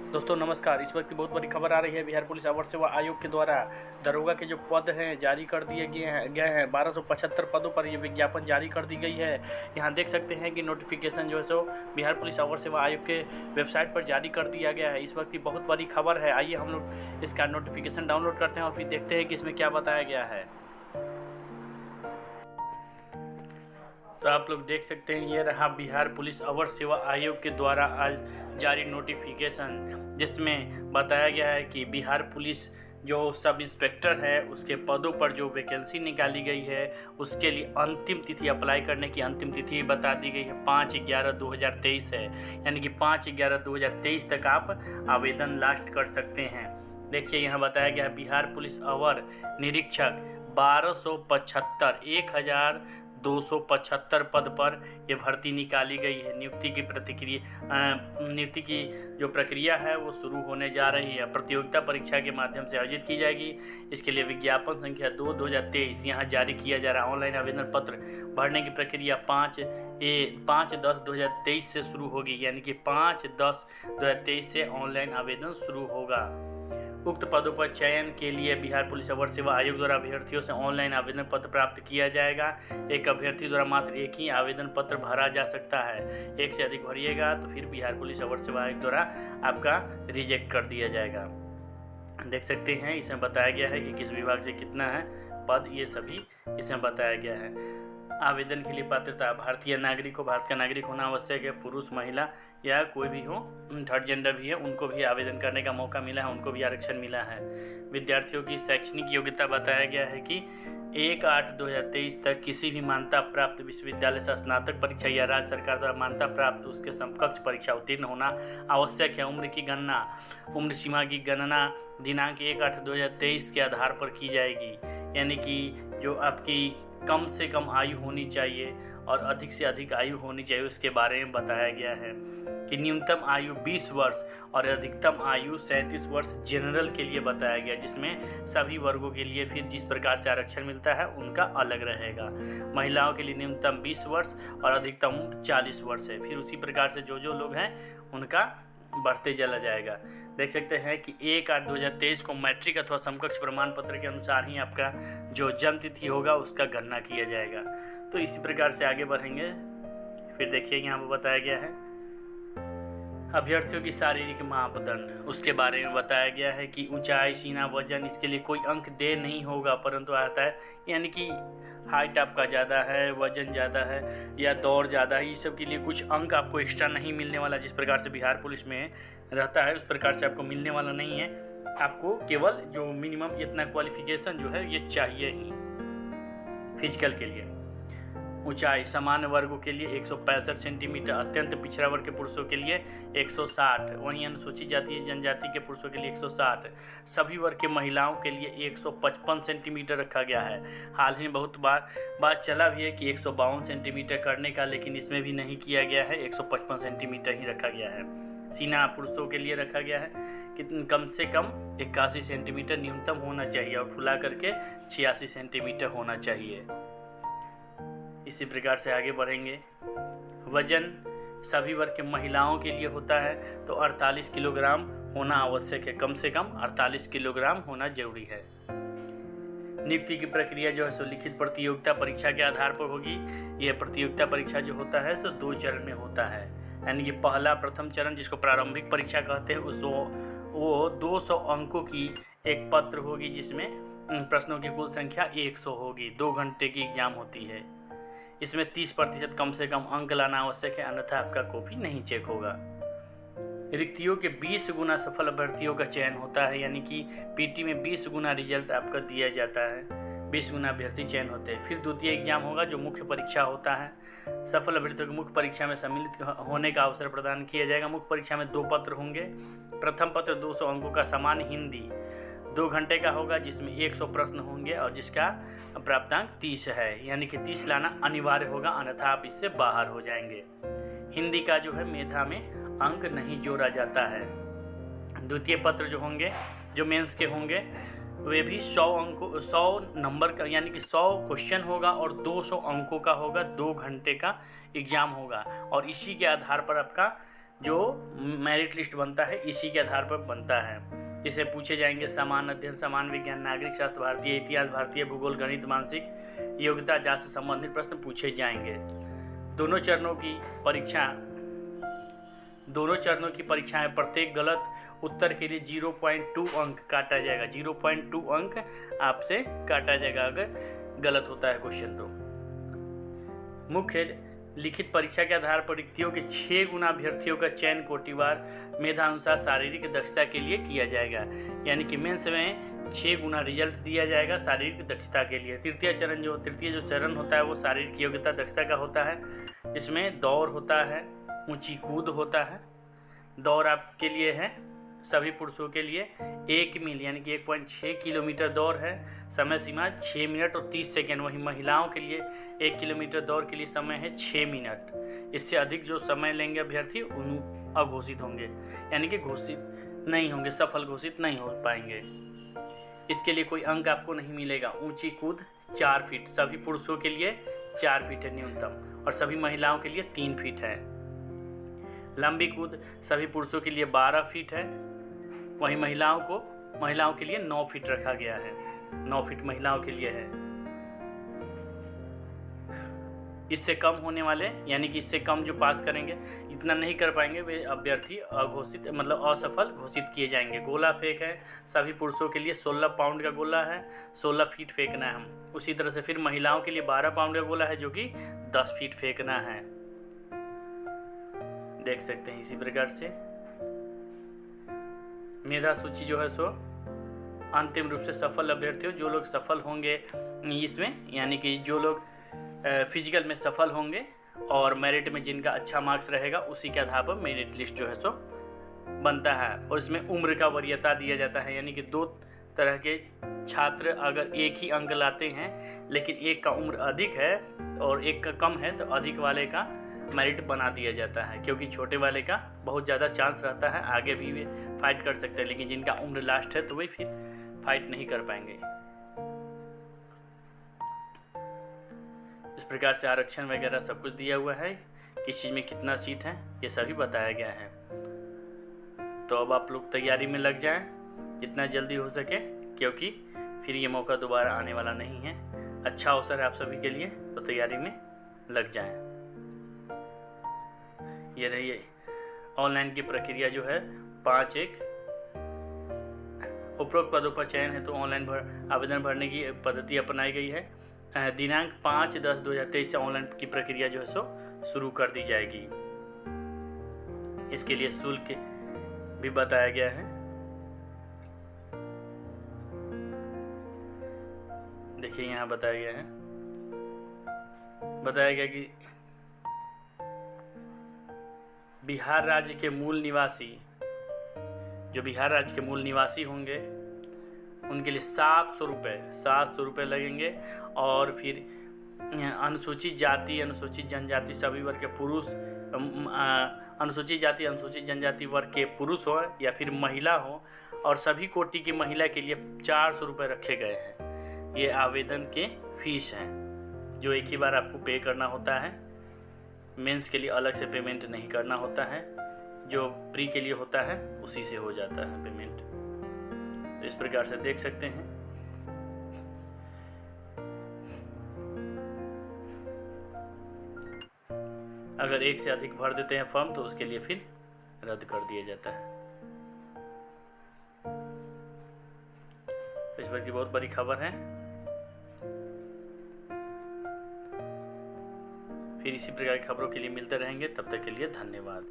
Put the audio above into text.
दोस्तों नमस्कार। इस वक्त बहुत बड़ी खबर आ रही है। बिहार पुलिस अवर सेवा आयोग के द्वारा दरोगा के जो पद हैं जारी कर दिए गए हैं 1275 पदों पर ये विज्ञापन जारी कर दी गई है। यहाँ देख सकते हैं कि नोटिफिकेशन जो है सो बिहार पुलिस अवर सेवा आयोग के वेबसाइट पर जारी कर दिया गया है। इस वक्त की बहुत बड़ी खबर है। आइए हम लोग इसका नोटिफिकेशन डाउनलोड करते हैं और फिर देखते हैं कि इसमें क्या बताया गया है। तो आप लोग देख सकते हैं, ये रहा बिहार पुलिस अवर सेवा आयोग के द्वारा आज जारी नोटिफिकेशन, जिसमें बताया गया है कि बिहार पुलिस जो सब इंस्पेक्टर है उसके पदों पर जो वैकेंसी निकाली गई है उसके लिए अंतिम तिथि, अप्लाई करने की अंतिम तिथि बता दी गई है 5/11/2023 है। यानी कि 5/11/2023 तक आप आवेदन लास्ट कर सकते हैं। देखिए यहाँ बताया गया है बिहार पुलिस अवर निरीक्षक 1275 पद पर यह भर्ती निकाली गई है। नियुक्ति की जो प्रक्रिया है वो शुरू होने जा रही है। प्रतियोगिता परीक्षा के माध्यम से आयोजित की जाएगी। इसके लिए विज्ञापन संख्या 2/2023 यहाँ जारी किया जा रहा है। ऑनलाइन आवेदन पत्र भरने की प्रक्रिया 5/10/2023 से शुरू होगी। यानी कि 5/10/2023 से ऑनलाइन आवेदन शुरू होगा। उक्त पदों पर चयन के लिए बिहार पुलिस अवर सेवा आयोग द्वारा अभ्यर्थियों से ऑनलाइन आवेदन पत्र प्राप्त किया जाएगा। एक अभ्यर्थी द्वारा मात्र एक ही आवेदन पत्र भरा जा सकता है। एक से अधिक भरिएगा तो फिर बिहार पुलिस अवर सेवा आयोग द्वारा आपका रिजेक्ट कर दिया जाएगा। देख सकते हैं इसमें बताया गया है कि किस विभाग से कितना है पद, ये सभी इसमें बताया गया है। आवेदन के लिए पात्रता, भारतीय नागरिक हो, भारत का नागरिक होना आवश्यक है। पुरुष, महिला या कोई भी हो, थर्ड जेंडर भी है, उनको भी आवेदन करने का मौका मिला है, उनको भी आरक्षण मिला है। विद्यार्थियों की शैक्षणिक योग्यता बताया गया है कि 1/8/2023 तक किसी भी मान्यता प्राप्त विश्वविद्यालय से स्नातक परीक्षा या राज्य सरकार द्वारा मान्यता प्राप्त उसके समकक्ष परीक्षा उत्तीर्ण होना आवश्यक है। उम्र सीमा की गणना दिनांक 1/8/2023 के आधार पर की जाएगी। यानी कि जो आपकी कम से कम आयु होनी चाहिए और अधिक से अधिक आयु होनी चाहिए उसके बारे में बताया गया है कि न्यूनतम आयु 20 वर्ष और अधिकतम आयु 37 वर्ष जनरल के लिए बताया गया, जिसमें सभी वर्गों के लिए फिर जिस प्रकार से आरक्षण मिलता है उनका अलग रहेगा। महिलाओं के लिए न्यूनतम 20 वर्ष और अधिकतम उम्र 40 वर्ष है। फिर उसी प्रकार से जो लोग हैं उनका बढ़ते चला जाएगा। देख सकते हैं कि 1/8/2023 को मैट्रिक अथवा समकक्ष प्रमाण पत्र के अनुसार ही आपका जो जन्म तिथि होगा उसका गणना किया जाएगा। तो इसी प्रकार से आगे बढ़ेंगे। फिर देखिए यहाँ पर बताया गया है अभ्यर्थियों की शारीरिक मापदंड, उसके बारे में बताया गया है कि ऊंचाई, सीना, वजन, इसके लिए कोई अंक दे नहीं होगा, परंतु आता है यानी कि हाइट आपका ज़्यादा है, वजन ज़्यादा है या दौड़ ज़्यादा है, इस सब के लिए कुछ अंक आपको एक्स्ट्रा नहीं मिलने वाला। जिस प्रकार से बिहार पुलिस में रहता है उस प्रकार से आपको मिलने वाला नहीं है। आपको केवल जो मिनिमम इतना क्वालिफिकेशन जो है ये चाहिए ही फिजिकल के लिए। ऊंचाई सामान्य वर्गों के लिए 165 सेंटीमीटर, अत्यंत पिछड़ा वर्ग के पुरुषों के लिए 160, वहीं अनुसूचित जाति जनजाति के पुरुषों के लिए 160, सभी वर्ग के महिलाओं के लिए 155 सेंटीमीटर रखा गया है। हाल ही में बहुत बात चला भी है कि 152 सेंटीमीटर करने का, लेकिन इसमें भी नहीं किया गया है, 155 सेंटीमीटर ही रखा गया है। सीना पुरुषों के लिए रखा गया है कि कम से कम 81 सेंटीमीटर न्यूनतम होना चाहिए और फुला करके 86 सेंटीमीटर होना चाहिए। इसी प्रकार से आगे बढ़ेंगे। वजन सभी वर्ग के महिलाओं के लिए होता है तो 48 किलोग्राम होना आवश्यक है, कम से कम 48 किलोग्राम होना जरूरी है। नियुक्ति की प्रक्रिया जो है सो लिखित प्रतियोगिता परीक्षा के आधार पर होगी। यह प्रतियोगिता परीक्षा जो होता है सो 2 चरण में होता है। यानी कि प्रथम चरण जिसको प्रारंभिक परीक्षा कहते हैं वो 200 अंकों की एक पत्र होगी, जिसमें प्रश्नों की कुल संख्या 100 होगी। 2 घंटे की एग्जाम होती है। इसमें 30% कम से कम अंक लाना आवश्यक है, अन्यथा आपका कॉपी नहीं चेक होगा। रिक्तियों के 20 गुना सफल अभ्यर्थियों का चयन होता है। यानी कि पीटी में 20 गुना रिजल्ट आपका दिया जाता है, 20 गुना अभ्यर्थी चयन होते हैं। फिर द्वितीय एग्जाम होगा जो मुख्य परीक्षा होता है। सफल अभ्यर्थियों को मुख्य परीक्षा में सम्मिलित होने का अवसर प्रदान किया जाएगा। मुख्य परीक्षा में 2 पत्र होंगे। प्रथम पत्र 200 अंकों का सामान्य हिंदी 2 घंटे का होगा, जिसमें 100 प्रश्न होंगे और जिसका प्राप्तांक 30 है। यानी कि 30 लाना अनिवार्य होगा, अन्यथा आप इससे बाहर हो जाएंगे। हिंदी का जो है मेधा में अंक नहीं जोड़ा जाता है। द्वितीय पत्र जो होंगे, जो मेंस के होंगे, वे भी 100 नंबर का, यानी कि 100 क्वेश्चन होगा और 200 अंकों का होगा। 2 घंटे का एग्ज़ाम होगा और इसी के आधार पर आपका जो मेरिट लिस्ट बनता है इसी के आधार पर बनता है। जिसे पूछे जाएंगे समान अध्ययन, समान विज्ञान, नागरिक शास्त्र, भारतीय इतिहास, भारतीय भूगोल, गणित, मानसिक योग्यता जांच से संबंधित प्रश्न पूछे जाएंगे। दोनों चरणों की परीक्षाएं प्रत्येक गलत उत्तर के लिए 0.2 अंक काटा जाएगा। 0.2 अंक आपसे काटा जाएगा अगर गलत होता है क्वेश्चन तो। मुख्य लिखित परीक्षा के आधार पर रिक्तियों के 6 गुना अभ्यर्थियों का चयन कोटिवार मेधानुसार शारीरिक दक्षता के लिए किया जाएगा। यानी कि मेंस में 6 गुना रिजल्ट दिया जाएगा शारीरिक दक्षता के लिए। तृतीय जो चरण होता है वो शारीरिक योग्यता दक्षता का होता है, जिसमें दौड़ होता है, ऊंची कूद होता है। दौड़ आपके लिए है सभी पुरुषों के लिए 1 मील यानी कि 1.6 किलोमीटर दौड़ है, समय सीमा 6 मिनट और 30 सेकेंड। वहीं महिलाओं के लिए 1 किलोमीटर दौड़ के लिए समय है 6 मिनट। इससे अधिक जो समय लेंगे अभ्यर्थी उन अघोषित होंगे, यानी कि घोषित नहीं होंगे, सफल घोषित नहीं हो पाएंगे। इसके लिए कोई अंक आपको नहीं मिलेगा। ऊंची कूद 4 फीट, सभी पुरुषों के लिए 4 फीट है न्यूनतम और सभी महिलाओं के लिए 3 फीट है। लंबी कूद सभी पुरुषों के लिए 12 फीट है, वहीं महिलाओं के लिए 9 फीट रखा गया है। 9 फीट महिलाओं के लिए है। इससे कम होने वाले यानी कि इससे कम जो पास करेंगे, इतना नहीं कर पाएंगे, वे अभ्यर्थी अघोषित मतलब असफल घोषित किए जाएंगे। गोला फेंक है सभी पुरुषों के लिए 16 पाउंड का गोला है, 16 फीट फेंकना है हम। उसी तरह से फिर महिलाओं के लिए 12 पाउंड का गोला है जो कि 10 फीट फेंकना है। देख सकते हैं इसी प्रकार से मेधा सूची जो है सो अंतिम रूप से सफल अभ्यर्थियों, जो लोग सफल होंगे इसमें, यानी कि जो लोग फिजिकल में सफल होंगे और मेरिट में जिनका अच्छा मार्क्स रहेगा उसी के आधार पर मेरिट लिस्ट जो है सो बनता है। और इसमें उम्र का वरीयता दिया जाता है, यानी कि 2 तरह के छात्र अगर एक ही अंक लाते हैं लेकिन एक का उम्र अधिक है और एक का कम है तो अधिक वाले का मेरिट बना दिया जाता है, क्योंकि छोटे वाले का बहुत ज़्यादा चांस रहता है, आगे भी वे फाइट कर सकते हैं, लेकिन जिनका उम्र लास्ट है तो वे फिर फाइट नहीं कर पाएंगे। इस प्रकार से आरक्षण वगैरह सब कुछ दिया हुआ है, किस चीज़ में कितना सीट है ये सभी बताया गया है। तो अब आप लोग तैयारी में लग जाएं जितना जल्दी हो सके, क्योंकि फिर ये मौका दोबारा आने वाला नहीं है। अच्छा अवसर है आप सभी के लिए, तो तैयारी में लग जाएं। ये रही ऑनलाइन की प्रक्रिया जो है 5-1 उपरोक्त पदों पर चयन है तो ऑनलाइन आवेदन भरने की पद्धति अपनाई गई है। दिनांक 5/10/2023 से ऑनलाइन की प्रक्रिया जो है सो शुरू कर दी जाएगी। इसके लिए शुल्क भी बताया गया है। देखिए यहाँ बताया गया कि बिहार राज्य के मूल निवासी होंगे उनके लिए 700 रुपये लगेंगे। और फिर अनुसूचित जाति, अनुसूचित जनजाति सभी वर्ग के पुरुष, अनुसूचित जाति, अनुसूचित जनजाति वर्ग के पुरुष हो या फिर महिला हो, और सभी कोटि की महिला के लिए 400 रुपये रखे गए हैं। ये आवेदन के फीस हैं जो एक ही बार आपको पे करना होता है। मेंस के लिए अलग से पेमेंट नहीं करना होता है, जो प्री के लिए होता है उसी से हो जाता है पेमेंट। तो इस प्रकार से देख सकते हैं। अगर एक से अधिक भर देते हैं फॉर्म तो उसके लिए फिर रद्द कर दिया जाता है। तो इस बार की बहुत बड़ी खबर है। फिर इसी प्रकार की खबरों के लिए मिलते रहेंगे, तब तक के लिए धन्यवाद।